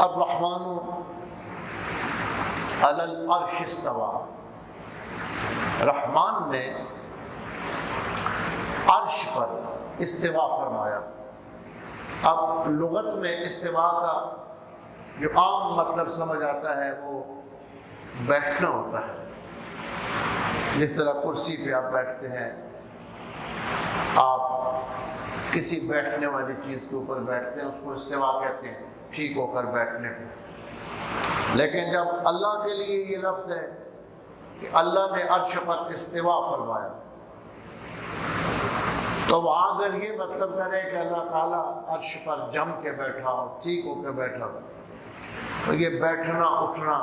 الرحمن علی العرش استویٰ، رحمان نے عرش پر استوا فرمایا۔ اب لغت میں استوا کا جو عام مطلب سمجھ آتا ہے وہ بیٹھنا ہوتا ہے، جس طرح کرسی پہ آپ بیٹھتے ہیں، آپ کسی بیٹھنے والی چیز کے اوپر بیٹھتے ہیں، اس کو استوا کہتے ہیں، ٹھیک ہو کر بیٹھنے کو۔ لیکن جب اللہ کے لیے یہ لفظ ہے کہ اللہ نے عرش پر استوا فرمایا، تو وہاں اگر یہ مطلب کرے کہ اللہ تعالیٰ عرش پر جم کے بیٹھا ہو، ٹھیک ہو کے بیٹھا ہو، تو یہ بیٹھنا اٹھنا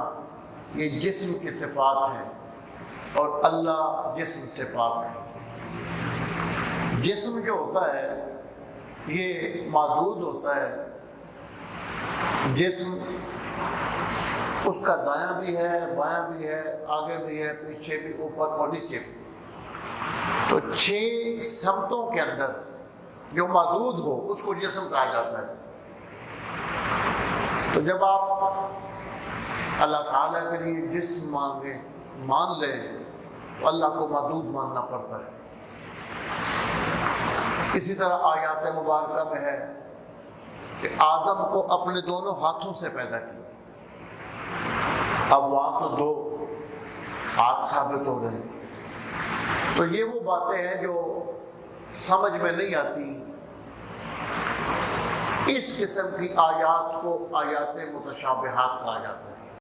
یہ جسم کی صفات ہیں، اور اللہ جسم سے پاک ہے۔ جسم جو ہوتا ہے یہ محدود ہوتا ہے، جسم اس کا دایاں بھی ہے، بایاں بھی ہے، آگے بھی ہے، پیچھے بھی، اوپر اور نیچے بھی۔ تو 6 سمتوں کے اندر جو محدود ہو اس کو جسم کہا جاتا ہے۔ تو جب آپ اللہ تعالیٰ کے لیے جسم مان لیں تو اللہ کو محدود ماننا پڑتا ہے۔ اسی طرح آیات مبارکہ میں ہے کہ آدم کو اپنے دونوں ہاتھوں سے پیدا کیا۔ اب وہاں تو 2 ہاتھ ثابت ہو رہے ہیں۔ تو یہ وہ باتیں ہیں جو سمجھ میں نہیں آتی۔ اس قسم کی آیات کو آیات متشابہات کہا جاتا ہے۔